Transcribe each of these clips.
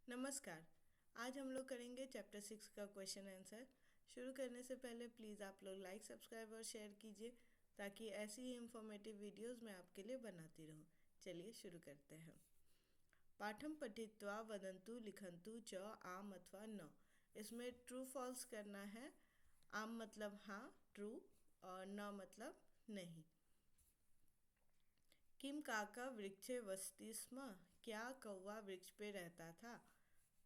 नमस्कार। आज हम लोग करेंगे चैप्टर 6 का क्वेश्चन आंसर। शुरू करने से पहले प्लीज़ आप लोग लाइक सब्सक्राइब और शेयर कीजिए ताकि ऐसी ही इंफॉर्मेटिव वीडियोस मैं आपके लिए बनाती रहूं। चलिए शुरू करते हैं। पाठम पठित्वा वदंतु लिखंतु च आम अथवा न। इसमें ट्रू फॉल्स करना है। आम मतलब हाँ ट्रू और न मतलब नहीं। किम काका वृक्षे वसति स्म। क्या कौवा वृक्ष पे रहता था?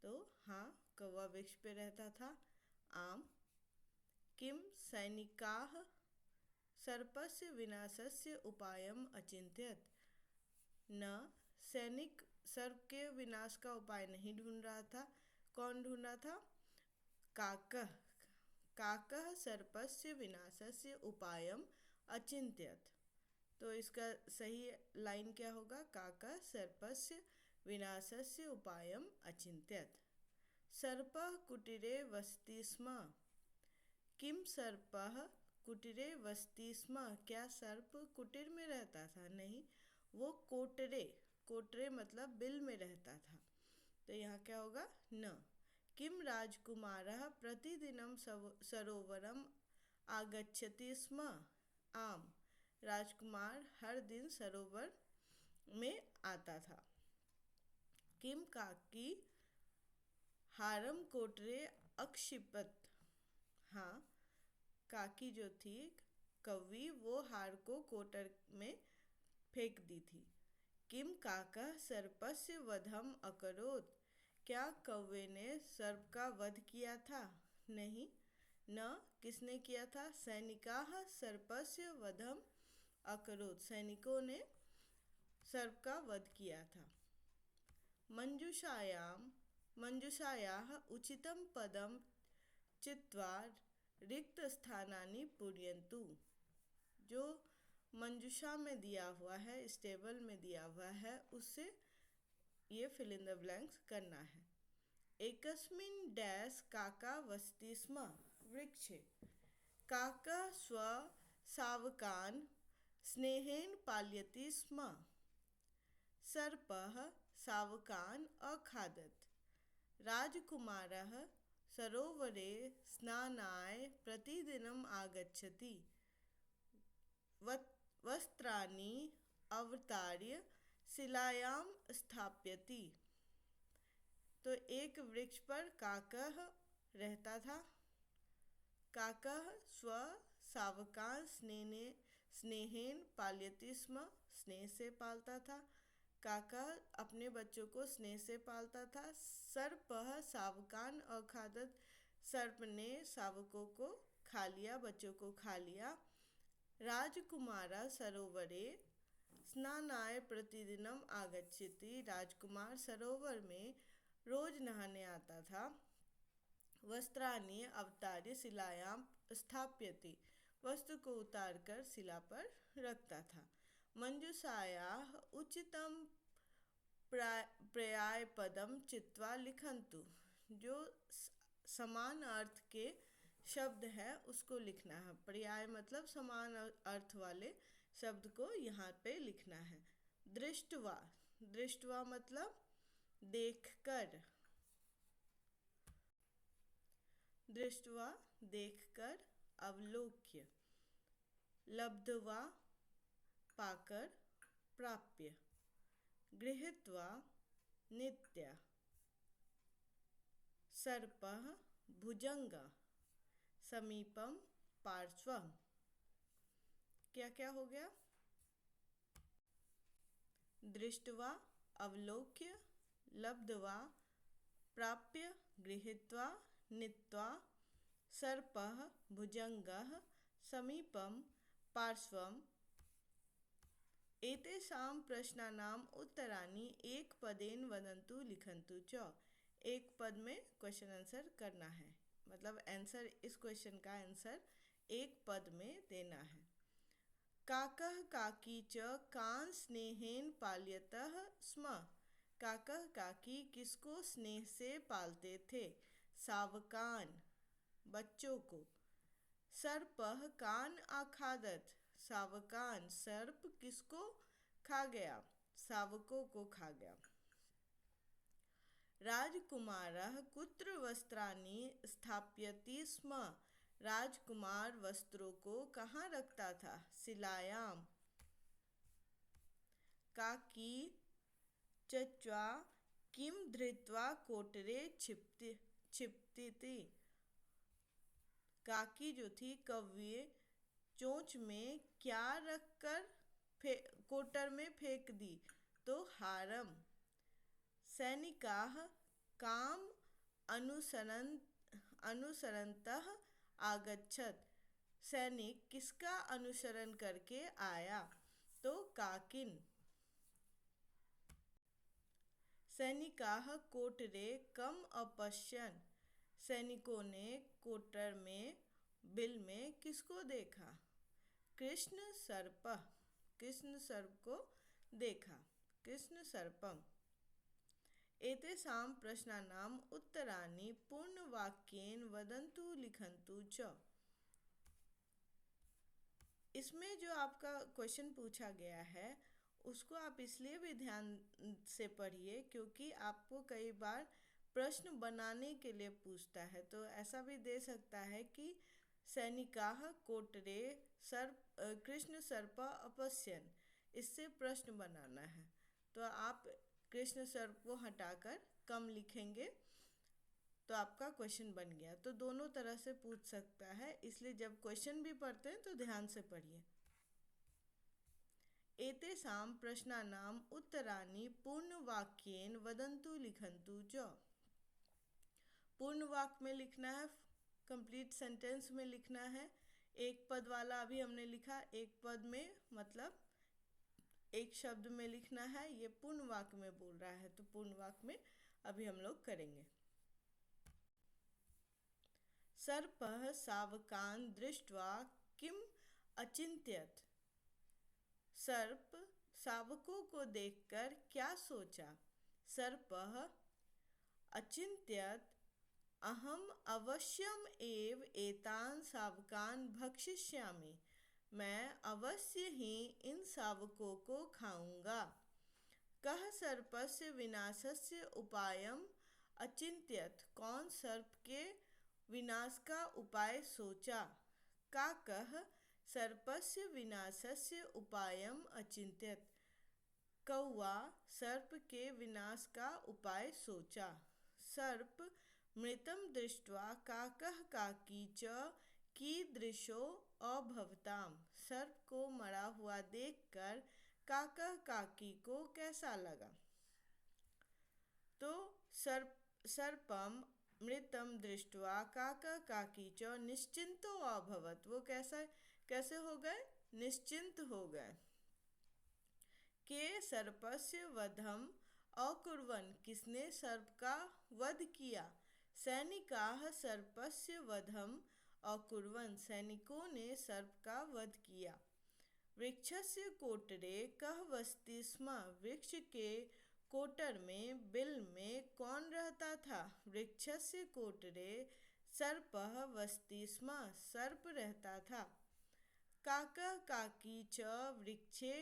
तो हाँ, कौवा वृक्ष पे रहता था। आम। किम सैनिकाः सर्पस्य विनाशस्य उपायम अचिंत्यत। न, सैनिक सर्प के विनाश का उपाय नहीं ढूंढ रहा था। कौन ढूंढ रहा था? काकः। काकः सर्पस्य विनाशस्य उपायम अचिंत्यत। तो इसका सही लाइन क्या होगा? काकः सर्पस्य विनाशस्य उपायम अचिंत्यत। सर्पः कुटीरे वसति स्म। किम सर्पः कुटीरे वसति स्म। क्या सर्प कुटीर में रहता था? नहीं, वो कोटरे। कोटरे मतलब बिल में रहता था। तो यहाँ क्या होगा? न। किम राजकुमारः प्रतिदिनं सरोवरम आगच्छति स्म। आम। राजकुमार हर दिन सरोवर में आता था। किम काकी हारम कोटरे अक्षिपत। हाँ, काकी जो थी कौवी, वो हार को कोटर में फेंक दी थी। किम काका सर्पस्य वधम अकरोत। क्या कौवे ने सर्प का वध किया था? नहीं। न, किसने किया था? सैनिकाः सर्पस्य वधम अकरोत। सैनिकों ने सर्प का वध किया था। मंजुषायाः उचितं पदं चित्वा रिक्तस्थानानि पूरयन्तु। जो मंजुषा में दिया हुआ है, इस टेबल में दिया हुआ है, उससे ये फिल इन द ब्लैंक्स करना है। एकस्मिन् डैश काका वसति स्म। वृक्षे। काका स्व शावकान् स्नेहेन पालयति स्म। सर्पः शावकान् अखादत्। राजकुमारः सरोवरे स्नानाय प्रतिदिनम् आगच्छति। वस्त्राणि अवतार्य शिलायां स्थापयति। तो एक वृक्ष पर काकः रहता था। काकः स्व शावकान् स्नेहेन पालयति स्म। स्नेह से पालता था। काका अपने बच्चों को स्नेह से पालता था। सर्पः शावकान् अखादत्। सर्प ने शावकों को खा लिया, बच्चों को खा लिया। राजकुमारः सरोवरे स्नानाय प्रतिदिनम आगच्छति। राजकुमार सरोवर में रोज नहाने आता था। वस्त्राणि अवतार्य शिलायां स्थापयति। वस्त्र को उतारकर शिला पर रखता था। मंजुषायाः उचितं पर्यायपदं चित्वा लिखन्तु। जो समान अर्थ के शब्द है उसको लिखना है। पर्याय मतलब समान अर्थ वाले शब्द को यहाँ पे लिखना है। दृष्टवा। दृष्टवा मतलब देखकर। दृष्टवा देखकर, अवलोक्य। लब्ध्वा पाकर, प्राप्य। गृहीत्वा नित्य। सर्पः भुजंगः समीपम पार्श्वम। क्या क्या हो गया? दृष्टवा, अवलोक्य, लब्ध्वा, प्राप्य, गृहीत्वा, नीत्वा। सर्पः भुजंगः समीपम पार्श्वम। एतेषां प्रश्नानाम् उत्तराणि एक पदेन वदन्तु लिखन्तु च। एक पद में क्वेश्चन आंसर करना है, मतलब आंसर, इस क्वेश्चन का आंसर एक पद में देना है। काकः काकी च कान् स्नेहेन पाल्यतः स्म। काकः काकी किसको स्नेह से पालते थे? शावकान, बच्चों को। सर्पः कान् आखादत्। शावकान, सर्प किसको खा गया? शावकों को खा गया। राजकुमारः कुत्र वस्त्राणि स्थापयति स्म? राजकुमार वस्त्रों को कहाँ रखता था? शिलायाम। काकी चच्वा किम धृत्वा कोटरे छिपती। काकी जो थी कौवे चोंच में क्या रखकर कोटर में फेंक दी? तो हारम। सैनिकाः काम अनुसरन्तः आगच्छत्। सैनिक किसका अनुसरण करके आया? तो काकिन। सैनिकाः कोटरे कम अपश्यन्। सैनिकों ने कोटर में बिल में किसको देखा? कृष्ण सर्प। कृष्ण सर्प को देखा। कृष्ण सर्पम। एतेषां प्रश्नानाम् उत्तराणि पूर्णवाक्येन वदन्तु लिखन्तु च। इसमें जो आपका क्वेश्चन पूछा गया है उसको आप इसलिए भी ध्यान से पढ़िए क्योंकि आपको कई बार प्रश्न बनाने के लिए पूछता है। तो ऐसा भी दे सकता है कि सैनिकाः कोटरे कृष्ण सर्प अपश्यन्, इससे प्रश्न बनाना है। तो आप कृष्ण सर्प को हटाकर कम लिखेंगे तो आपका क्वेश्चन बन गया। तो दोनों तरह से पूछ सकता है, इसलिए जब क्वेश्चन भी पढ़ते हैं तो ध्यान से पढ़िए। एतेषां प्रश्नानाम् उत्तराणि पूर्णवाक्येन वदन्तु लिखन्तु च। पूर्ण वाक्य में लिखना है, कंप्लीट सेंटेंस में लिखना है। एक पद वाला अभी हमने लिखा, एक पद में मतलब एक शब्द में लिखना है। ये पूर्ण वाक्य में बोल रहा है तो पूर्ण वाक्य में अभी हम लोग करेंगे। सर्पः शावकान् दृष्ट्वा किम अचिंत्यत। सर्प शावकों को देखकर क्या सोचा? सर्पः अचिंत्यत अहम अवश्यम एव एतान् शावकान् भक्षिष्यामि। मैं अवश्य ही इन शावकों को खाऊंगा। कः सर्पस्य विनाशस्य उपायम अचिंत्यत। कौन सर्प के विनाश का उपाय सोचा? काकः सर्पस्य विनाशस्य उपायम अचिंत्यत। कौवा सर्प के विनाश का उपाय सोचा। सर्प मृतं दृष्ट्वा काकः काकी च कीदृशो अभवताम। सर्प को मरा हुआ देखकर काका काकी को कैसा लगा? तो सर्पम मृतम दृष्ट्वा काका काकी च निश्चिंतो अभवत। वो कैसे हो गए? निश्चिंत हो गए। के सर्पस्य वधम अकुर्वन्। किसने सर्प का वध किया? सैनिकाः सर्पस्य वधम अकुर्वन्। सैनिकों ने सर्प का वध किया। वृक्षस्य कोटरे कः वसति स्म। वृक्ष के कोटर में बिल में कौन रहता था? वृक्षस्य कोटरे सर्पः वसति स्म। सर्प रहता था। काकः काकी च वृक्षे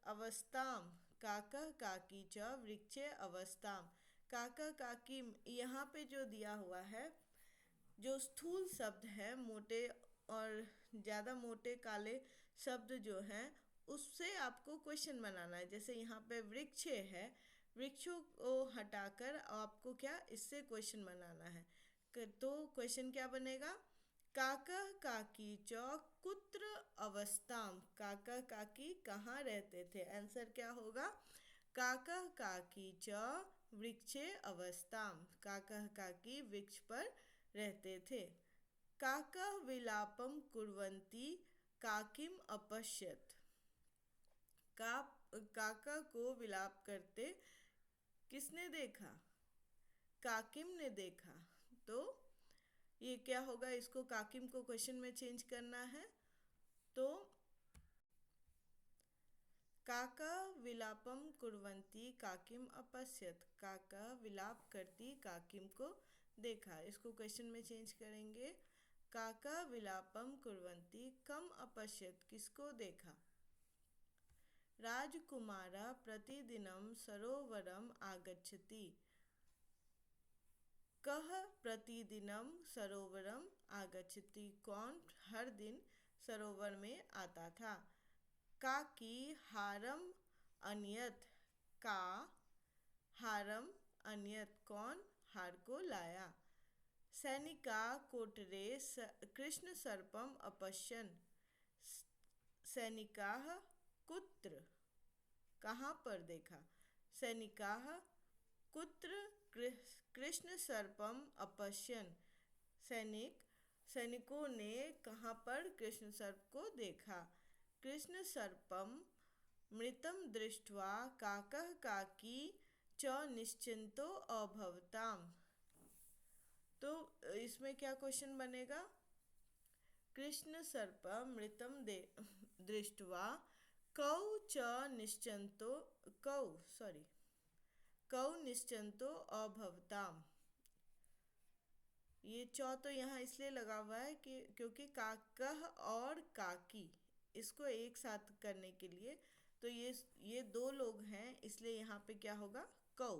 अवस्थाम। काकः काकी च वृक्षे अवस्थाम। काका काकी यहाँ पे जो दिया हुआ है, जो स्थूल शब्द है, मोटे और ज़्यादा मोटे काले शब्द जो हैं उससे आपको क्वेश्चन बनाना है। जैसे यहाँ पे वृक्ष है, वृक्षों को हटाकर आपको क्या इससे क्वेश्चन बनाना है। तो क्वेश्चन क्या बनेगा? काका काकी च कुत्र अवस्थाम। काका काकी कहाँ रहते थे? आंसर क्या होगा? काका काकी च वृक्षे अवस्थाम। काका काकी वृक्ष पर रहते थे। काका विलापम कुर्वन्ति काकिम अपश्यत। काका को विलाप करते किसने देखा? काकिम ने देखा। तो ये क्या होगा? इसको काकिम को क्वेश्चन में चेंज करना है। तो काका विलापम कुर्वन्ति काकिम अपश्यत। काका विलाप करती काकिम को देखा। इसको क्वेश्चन में चेंज करेंगे। काका विलापम कुर्वन्ति कम अपश्यत। किसको देखा? राजकुमारः प्रतिदिनं सरोवरम् आगच्छति। कः प्रतिदिनं सरोवरम आगच्छति? कौन हर दिन सरोवर में आता था? काकी हारम अन्यत। का हारम अन्यत, कौन हार को लाया? सैनिका कोटरे कृष्ण सर्पम अपश्यन्। सैनिकाः कुत्र, कहाँ पर देखा? सैनिकाः कुत्र कृष्ण सर्पम अपश्यन्। सैनिकों ने कहाँ पर कृष्ण सर्प को देखा? कृष्ण सर्पम मृतम दृष्ट्वा काकः काकी च निश्चिंतो अभवताम। तो इसमें क्या क्वेश्चन बनेगा? कृष्ण सर्प मृतम दृष्ट्वा कौ च निश्चिंतो कौ निश्चिंतो अभवताम। ये चौ तो यहाँ इसलिए लगा हुआ है कि क्योंकि काकह और काकी इसको एक साथ करने के लिए, तो ये दो लोग हैं, इसलिए यहाँ पे क्या होगा? कौ।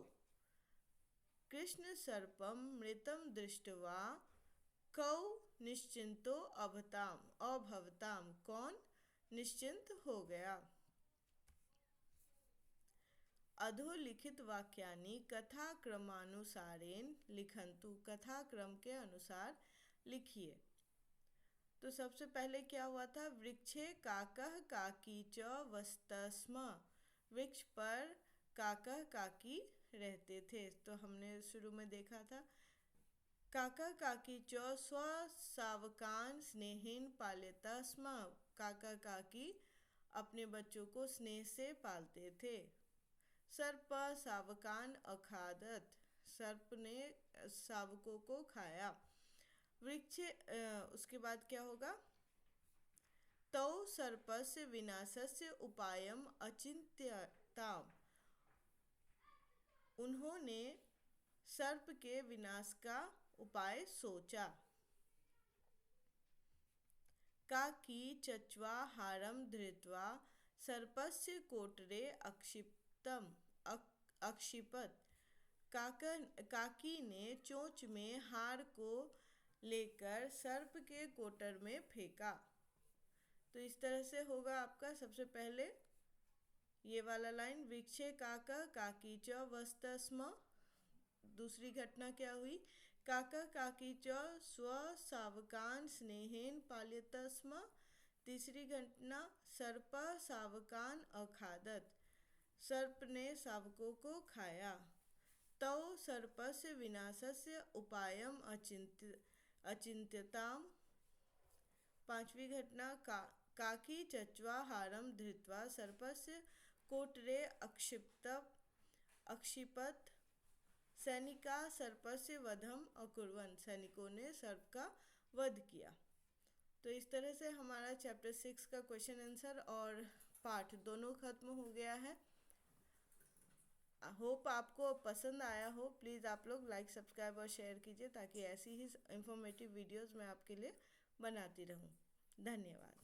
कृष्ण सर्पम मृतम दृष्ट्वा कौ निश्चिंतो अभवताम, कौन निश्चिंत हो गया? अधोलिखित वाक्यानि कथाक्रमानुसारेण लिखन्तु। कथाक्रम के अनुसार लिखिए। तो सबसे पहले क्या हुआ था? वृक्षे काकः काकी च वसतस्म। वृक्ष पर काकः काकी रहते थे। तो हमने शुरू में देखा था काका काकी च स्वसावकान स्नेहेन पालयता स्म। काका काकी अपने बच्चों को स्नेह से पालते थे। सर्प सावकान अखादत। सर्प ने शावकों को खाया। वृक्ष उसके बाद क्या होगा? तौ सर्पस्य विनाशस्य उपायम अचिंत्यताम्। उन्होंने सर्प के विनाश का उपाय सोचा। काकी चच्वा हारम धृत्वा सर्पस्य कोटरे अक्षिपत। काकी ने चोंच में हार को लेकर सर्प के कोटर में फेंका। तो इस तरह से होगा आपका। सबसे पहले ये वाला लाइन, वृक्षे काका काकी च वसतस्म। दूसरी घटना क्या हुई? काका काकी च स्वसावकान स्नेहेन पाल्यता स्म। तीसरी घटना, सर्प सावकान अखादत। सर्प ने शावकों को खाया। तौ सर्पस्य विनाशस्य उपायम अचिंत्यताम्। पांचवी घटना, काकी चच्वा हारम धृत्वा सर्पस्य कोटरे अक्षिपत। सैनिका सर्पस्य वधम अकुर्वन्। सैनिकों ने सर्प का वध किया। तो इस तरह से हमारा चैप्टर 6 का क्वेश्चन आंसर और पाठ दोनों खत्म हो गया है। होप आपको पसंद आया हो। प्लीज़ आप लोग लाइक, सब्सक्राइब और शेयर कीजिए ताकि ऐसी ही इंफॉर्मेटिव वीडियोस मैं आपके लिए बनाती रहूं। धन्यवाद।